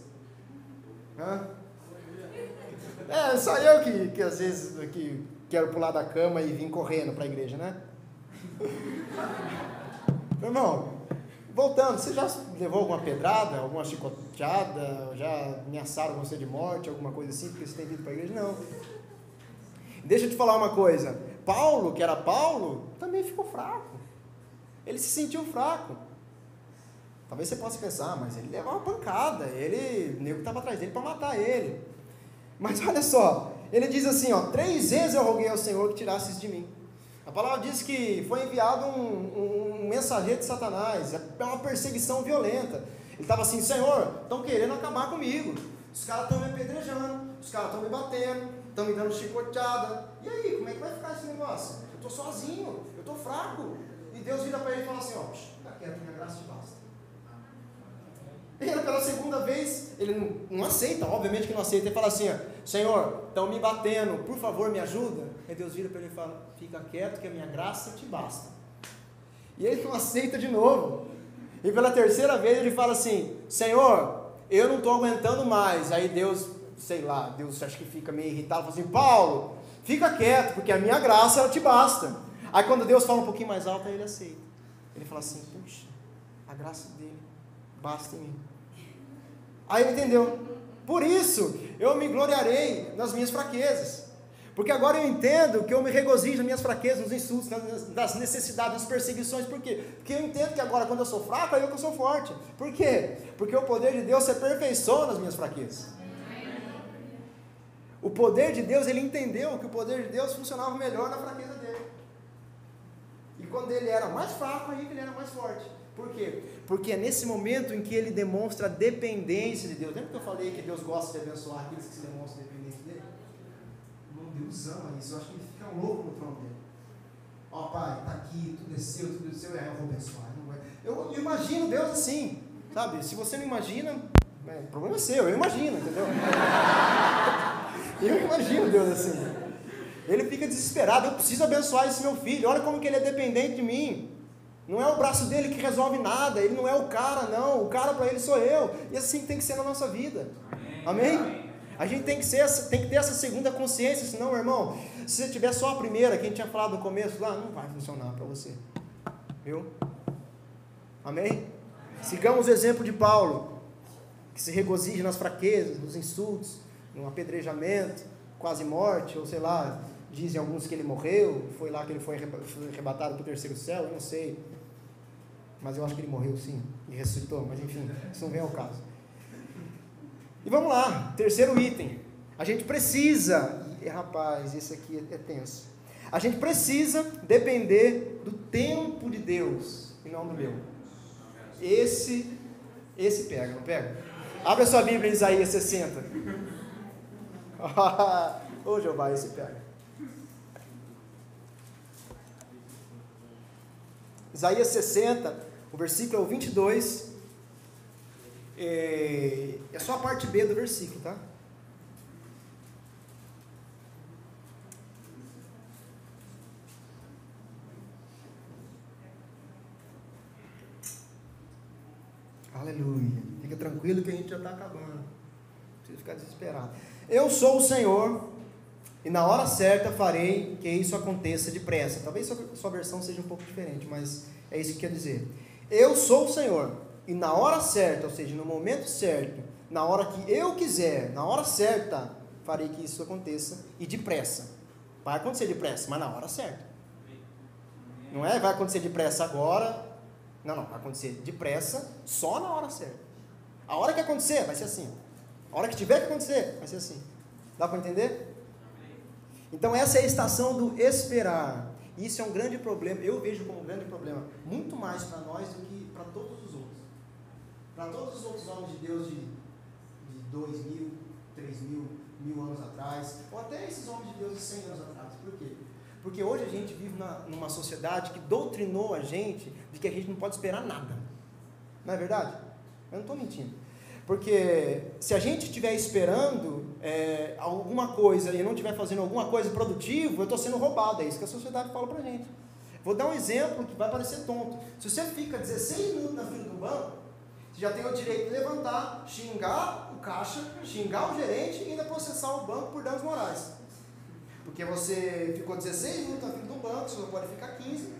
só eu que às vezes que quero pular da cama e vir correndo para a igreja, né? Meu irmão, voltando, você já levou alguma pedrada, alguma chicoteada, já ameaçaram você de morte, alguma coisa assim, porque você tem vindo para a igreja? Não. Deixa eu te falar uma coisa, Paulo, que era Paulo, também ficou fraco, ele se sentiu fraco. Talvez você possa pensar, mas ele levou uma pancada, o nego estava atrás dele para matar ele. Mas olha só, ele diz assim, 3 vezes eu roguei ao Senhor que tirasse isso de mim. A palavra diz que foi enviado um mensageiro de Satanás, é uma perseguição violenta. Ele estava assim, Senhor, estão querendo acabar comigo, os caras estão me apedrejando, os caras estão me batendo, estão me dando chicoteada, e aí, como é que vai ficar esse negócio? Eu estou sozinho, eu estou fraco, e Deus vira para ele e fala assim, fica quieto, minha graça te basta. E ele, pela segunda vez, ele não aceita, obviamente que não aceita, ele fala assim, Senhor, estão me batendo, por favor me ajuda. Aí Deus vira para ele e fala, fica quieto que a minha graça te basta. E ele não aceita de novo. E pela terceira vez ele fala assim, Senhor, eu não estou aguentando mais. Aí Deus, sei lá, Deus acho que fica meio irritado, fala assim, Paulo, fica quieto, porque a minha graça ela te basta. Aí quando Deus fala um pouquinho mais alto, aí ele aceita. Ele fala assim, puxa, a graça dele basta em mim. Aí ele entendeu. Por isso, eu me gloriarei nas minhas fraquezas. Porque agora eu entendo que eu me regozijo nas minhas fraquezas, nos insultos, nas necessidades, nas perseguições. Por quê? Porque eu entendo que agora quando eu sou fraco, aí eu que sou forte. Por quê? Porque o poder de Deus se aperfeiçoa nas minhas fraquezas. O poder de Deus, ele entendeu que o poder de Deus funcionava melhor na fraqueza dele. E quando ele era mais fraco, aí ele era mais forte. Por quê? Porque é nesse momento em que ele demonstra a dependência de Deus. Lembra que eu falei que Deus gosta de abençoar aqueles que se demonstram dependentes dele? Deus ama isso, eu acho que ele fica louco no trono dele. Ó, pai, está aqui, tudo desceu, eu vou abençoar. Eu imagino Deus assim, sabe? Se você não imagina, o problema é seu, eu imagino, entendeu? Eu imagino Deus assim. Ele fica desesperado, eu preciso abençoar esse meu filho, olha como que ele é dependente de mim. Não é o braço dele que resolve nada, ele não é o cara, não. O cara para ele sou eu. E assim tem que ser na nossa vida. Amém? A gente tem que ter essa segunda consciência, senão, irmão, se você tiver só a primeira, que a gente tinha falado no começo lá, não vai funcionar para você. Viu? Amém? Sigamos o exemplo de Paulo, que se regozija nas fraquezas, nos insultos, no apedrejamento, quase morte, ou sei lá, dizem alguns que ele morreu, foi lá que ele foi arrebatado para o terceiro céu, eu não sei. Mas eu acho que ele morreu sim, e ressuscitou, mas enfim, isso não vem ao caso. E vamos lá, terceiro item. A gente precisa, rapaz, esse aqui é tenso. A gente precisa depender do tempo de Deus e não do meu. Esse pega, não pega? Abre a sua Bíblia em Isaías 60. Ô Jeová, esse pega. Isaías 60, o versículo é o 22. É só a parte B do versículo, tá? Aleluia. Fica tranquilo que a gente já está acabando. Não precisa ficar desesperado. Eu sou o Senhor, e na hora certa farei que isso aconteça depressa. Talvez sua versão seja um pouco diferente, mas é isso que quer dizer. Eu sou o Senhor, e na hora certa, ou seja, no momento certo, na hora que eu quiser, na hora certa, farei que isso aconteça, e depressa. Vai acontecer depressa, mas na hora certa. Não é vai acontecer depressa agora. Não, vai acontecer depressa, só na hora certa. A hora que acontecer, vai ser assim. A hora que tiver que acontecer, vai ser assim. Dá para entender? Então essa é a estação do esperar. Isso é um grande problema, eu vejo como um grande problema, muito mais para nós do que para todos os outros. Para todos os outros homens de Deus de 2.000, 3.000, 1.000 anos atrás, ou até esses homens de Deus de 100 anos atrás. Por quê? Porque hoje a gente vive numa sociedade que doutrinou a gente de que a gente não pode esperar nada. Não é verdade? Eu não estou mentindo. Porque se a gente estiver esperando alguma coisa e não estiver fazendo alguma coisa produtiva, eu estou sendo roubado. É isso que a sociedade fala para a gente. Vou dar um exemplo que vai parecer tonto. Se você fica 16 minutos na fila do banco, você já tem o direito de levantar, xingar o caixa, xingar o gerente e ainda processar o banco por danos morais. Porque você ficou 16 minutos na fila do banco, você não pode ficar 15,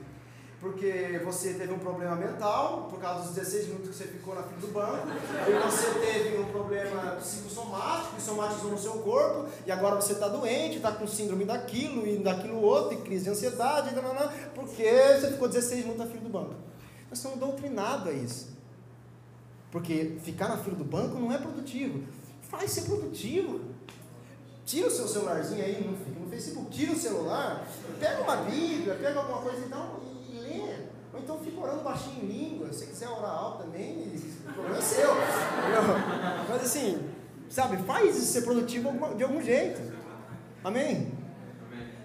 porque você teve um problema mental, por causa dos 16 minutos que você ficou na fila do banco, e você teve um problema psicossomático, que somatizou no seu corpo, e agora você está doente, está com síndrome daquilo e daquilo outro, e crise de ansiedade, porque você ficou 16 minutos na fila do banco. Nós somos doutrinados a isso. Porque ficar na fila do banco não é produtivo. Faz ser produtivo. Tira o seu celularzinho aí, não fica no Facebook, tira o celular, pega uma Bíblia, pega alguma coisa e lê. Ou então fica orando baixinho em língua. Se você quiser orar alto também, o problema é seu. Mas assim, sabe, faz isso ser produtivo de algum jeito. Amém?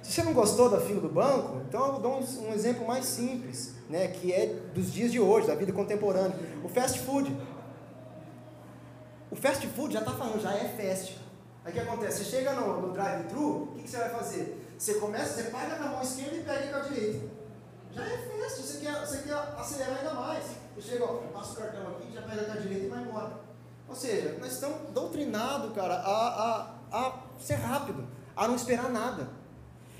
Se você não gostou da fila do banco, então eu dou um exemplo mais simples, né, que é dos dias de hoje, da vida contemporânea. O fast food. O fast food já está falando, já é fast. Aí o que acontece? Você chega no drive-thru, o que você vai fazer? Você paga com a mão esquerda e pega com a direita. Já é fast, você quer acelerar ainda mais. Você chega, passa o cartão aqui, já pega com a direita e vai embora. Ou seja, nós estamos doutrinados, cara, a ser rápido, a não esperar nada.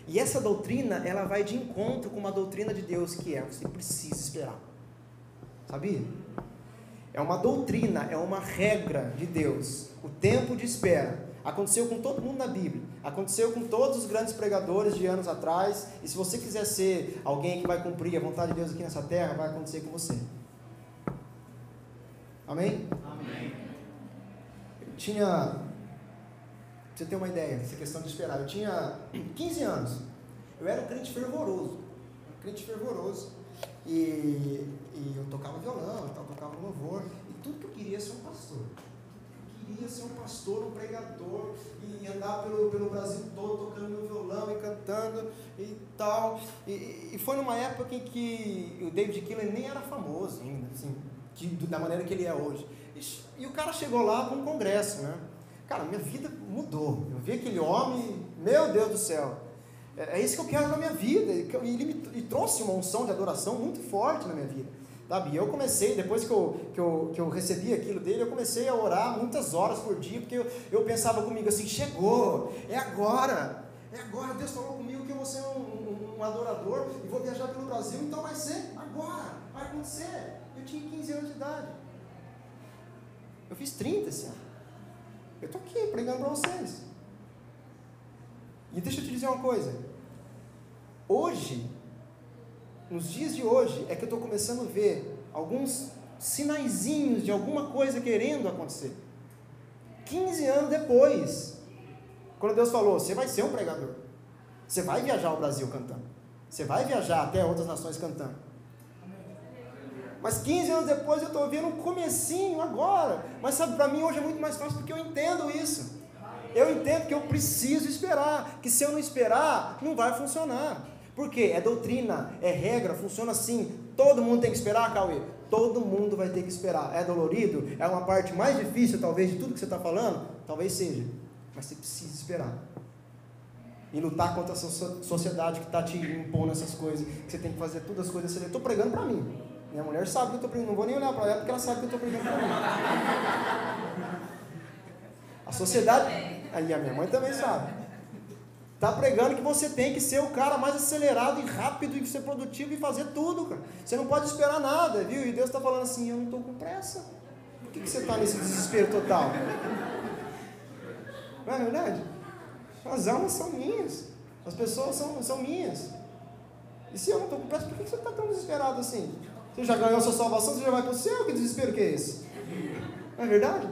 E essa doutrina, ela vai de encontro com uma doutrina de Deus, que é: você precisa esperar. Sabia? É uma doutrina, é uma regra de Deus. O tempo de espera. Aconteceu com todo mundo na Bíblia. Aconteceu com todos os grandes pregadores de anos atrás. E se você quiser ser alguém que vai cumprir a vontade de Deus aqui nessa terra, vai acontecer com você. Amém? Amém. Pra você ter uma ideia dessa questão de esperar, eu tinha 15 anos. Eu era um crente fervoroso. E eu tocava violão, tocava louvor. E tudo que eu queria ser um pastor. Queria ser um pastor, um pregador, e andar pelo Brasil todo tocando meu violão e cantando e tal. E foi numa época em que o David Keelan nem era famoso ainda, assim, da maneira que ele é hoje. E o cara chegou lá com um congresso, né? Cara, minha vida mudou. Eu vi aquele homem, meu Deus do céu, é isso que eu quero na minha vida. E ele me trouxe uma unção de adoração muito forte na minha vida. Sabe? E eu comecei, depois que eu recebi aquilo dele, eu comecei a orar muitas horas por dia, porque eu pensava comigo assim: chegou, é agora, Deus falou comigo que eu vou ser um adorador e vou viajar pelo Brasil, então vai ser agora, vai acontecer. Eu tinha 15 anos de idade, eu fiz 30 esse ano, eu estou aqui pregando para vocês. E deixa eu te dizer uma coisa, hoje, nos dias de hoje, é que eu estou começando a ver alguns sinaizinhos de alguma coisa querendo acontecer. 15 anos depois, quando Deus falou: você vai ser um pregador, você vai viajar ao Brasil cantando, você vai viajar até outras nações cantando. Mas 15 anos depois eu estou vendo um comecinho agora. Mas sabe, para mim hoje é muito mais fácil, porque eu entendo isso. Eu entendo que eu preciso esperar, que se eu não esperar, não vai funcionar. Por quê? É doutrina, é regra, funciona assim. Todo mundo tem que esperar, Cauê? Todo mundo vai ter que esperar. É dolorido? É uma parte mais difícil, talvez, de tudo que você está falando? Talvez seja. Mas você precisa esperar. E lutar contra essa sociedade que está te impondo essas coisas, que você tem que fazer todas as coisas. Eu estou pregando para mim. Minha mulher sabe que eu estou pregando. Não vou nem olhar para ela, porque ela sabe que eu estou pregando para mim. A sociedade... Aí a minha mãe também sabe. Está pregando que você tem que ser o cara mais acelerado e rápido e ser produtivo e fazer tudo, cara. Você não pode esperar nada, viu? E Deus está falando assim: eu não estou com pressa. Por que você está nesse desespero total? Não é verdade? As almas são minhas. As pessoas são minhas. E se eu não estou com pressa, por que você está tão desesperado assim? Você já ganhou a sua salvação, você já vai para o céu? Que desespero que é esse? Não é verdade?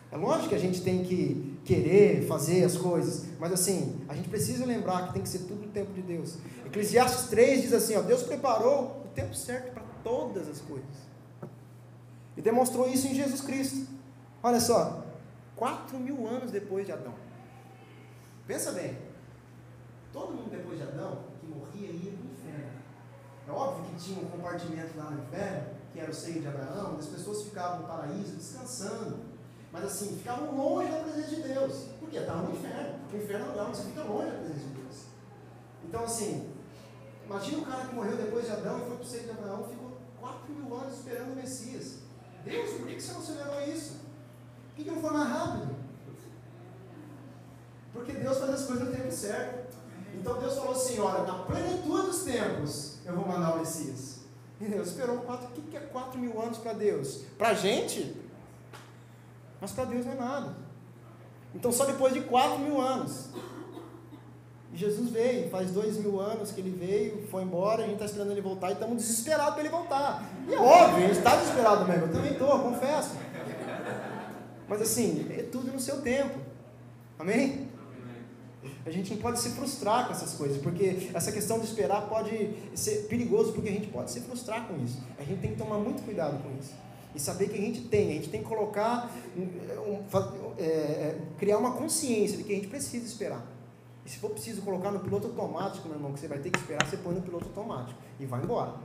É lógico que a gente tem que querer fazer as coisas, mas assim, a gente precisa lembrar que tem que ser tudo no tempo de Deus. Eclesiastes 3 diz assim: ó, Deus preparou o tempo certo para todas as coisas, e demonstrou isso em Jesus Cristo. Olha só, 4.000 anos depois de Adão. Pensa bem, todo mundo depois de Adão que morria ia para o inferno. É óbvio que tinha um compartimento lá no inferno, que era o seio de Abraão, onde as pessoas ficavam no paraíso descansando. Mas assim, ficavam longe da presença de Deus. Por quê? Estavam no inferno. O inferno é um lugar onde você fica longe da presença de Deus. Então assim, imagina um cara que morreu depois de Adão e foi para o seio de Abraão, ficou 4.000 anos esperando o Messias. Deus, por que você não acelerou isso? Por que não foi mais rápido? Porque Deus faz as coisas no tempo certo. Então Deus falou assim: olha, na plenitude dos tempos eu vou mandar o Messias. E Deus esperou 4. O que é 4.000 anos para Deus? Para a gente? Mas para Deus não é nada. Então só depois de 4.000 anos. E Jesus veio, faz 2.000 anos que ele veio, foi embora, a gente está esperando ele voltar e estamos desesperados para ele voltar. E é óbvio, a gente está desesperado mesmo, eu também estou, confesso. Mas assim, é tudo no seu tempo. Amém? A gente não pode se frustrar com essas coisas, porque essa questão de esperar pode ser perigoso, porque a gente pode se frustrar com isso. A gente tem que tomar muito cuidado com isso. E saber que a gente tem que colocar, criar uma consciência de que a gente precisa esperar. E se for preciso colocar no piloto automático, meu irmão, que você vai ter que esperar, você põe no piloto automático e vai embora.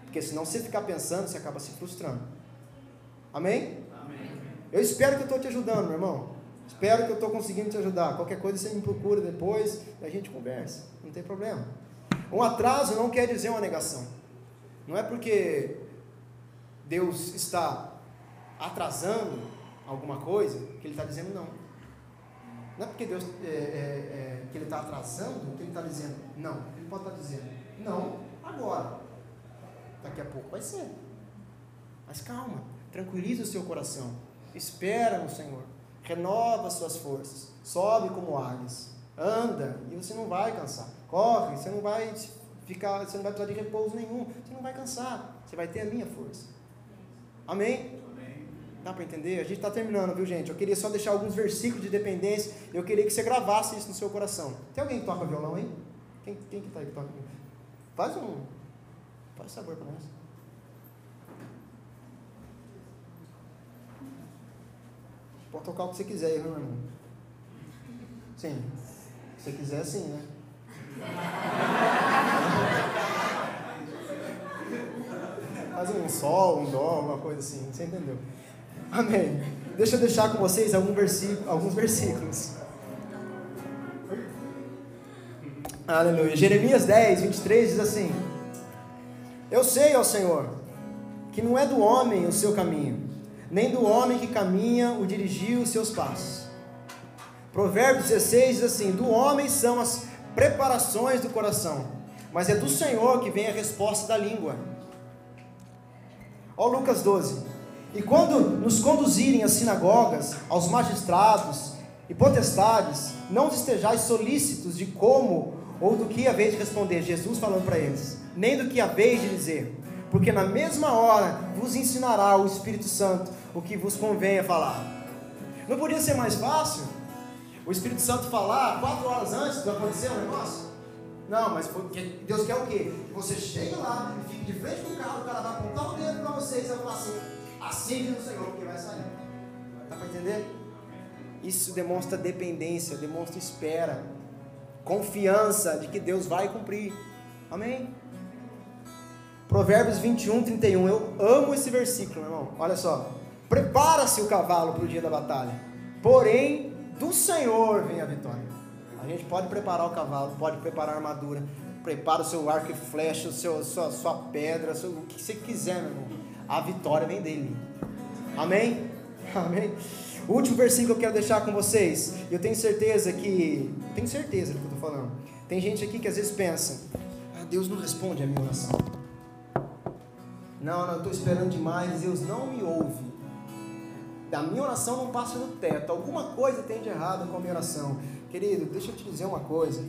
Porque senão você ficar pensando, você acaba se frustrando. Amém? Amém. Eu espero que eu estou te ajudando, meu irmão. Espero que eu estou conseguindo te ajudar. Qualquer coisa você me procura depois e a gente conversa. Não tem problema. Um atraso não quer dizer uma negação. Não é porque Deus está atrasando alguma coisa que Ele está dizendo não. Não é porque Deus que Ele está atrasando, que Ele está dizendo não. Ele pode estar dizendo não agora. Daqui a pouco vai ser. Mas calma, tranquiliza o seu coração. Espera no Senhor. Renova as suas forças. Sobe como águias. Anda e você não vai cansar. Corre, você não vai precisar de repouso nenhum. Você não vai cansar. Você vai ter a minha força. Amém? Dá para entender? A gente está terminando, viu, gente? Eu queria só deixar alguns versículos de dependência. Eu queria que você gravasse isso no seu coração. Tem alguém que toca violão aí? Quem que está aí que toca? Faz sabor para nós. Pode tocar o que você quiser aí, meu irmão. Sim. Se você quiser, sim, né? Faz um sol, um dó, alguma coisa assim. Você entendeu? Amém. Deixa eu deixar com vocês alguns versículos. Aleluia. Jeremias 10, 23 diz assim: Eu sei, ó Senhor, que não é do homem o seu caminho, nem do homem que caminha o dirigir os seus passos. Provérbios 16 diz assim: Do homem são as preparações do coração, mas é do Senhor que vem a resposta da língua. Ó Lucas 12: E quando nos conduzirem às sinagogas, aos magistrados e potestades, não estejais solícitos de como ou do que haveis de responder. Jesus falando para eles: nem do que haveis de dizer, porque na mesma hora vos ensinará o Espírito Santo o que vos convém a falar. Não podia ser mais fácil o Espírito Santo falar 4 horas antes de acontecer o negócio? Não, mas Deus quer o quê? Você chega lá e fica de frente com o cara vai apontar o dedo para vocês e vai falar assim diz o Senhor, porque vai sair. Dá para entender? Isso demonstra dependência, demonstra espera, confiança de que Deus vai cumprir. Amém? Provérbios 21, 31. Eu amo esse versículo, meu irmão. Olha só: Prepara-se o cavalo para o dia da batalha, porém do Senhor vem a vitória. A gente pode preparar o cavalo, pode preparar a armadura, prepara o seu arco e flecha, sua pedra, o que você quiser, meu irmão. A vitória vem dele. Amém? Amém? O último versículo que eu quero deixar com vocês. Eu tenho certeza do que eu estou falando. Tem gente aqui que às vezes pensa: Deus não responde a minha oração. Não, eu estou esperando demais, Deus não me ouve. A minha oração não passa do teto. Alguma coisa tem de errado com a minha oração. Querido, deixa eu te dizer uma coisa.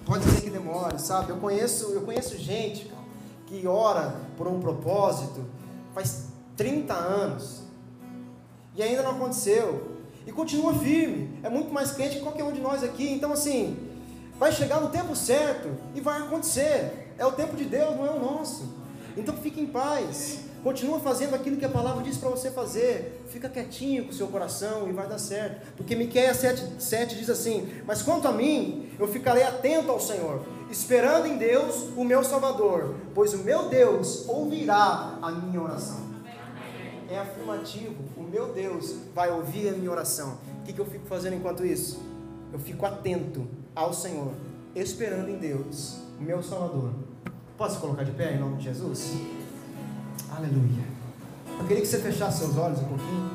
Pode ser que demore, sabe? Eu conheço gente, cara, que ora por um propósito faz 30 anos e ainda não aconteceu. E continua firme. É muito mais crente que qualquer um de nós aqui. Então assim, vai chegar no tempo certo e vai acontecer. É o tempo de Deus, não é o nosso. Então fique em paz. Continua fazendo aquilo que a palavra diz para você fazer. Fica quietinho com o seu coração e vai dar certo. Porque Miqueias 7 diz assim: Mas quanto a mim, eu ficarei atento ao Senhor, esperando em Deus, o meu Salvador, pois o meu Deus ouvirá a minha oração. É afirmativo. O meu Deus vai ouvir a minha oração. O que eu fico fazendo enquanto isso? Eu fico atento ao Senhor, esperando em Deus, o meu Salvador. Posso colocar de pé em nome de Jesus? Aleluia. Eu queria que você fechasse seus olhos um pouquinho.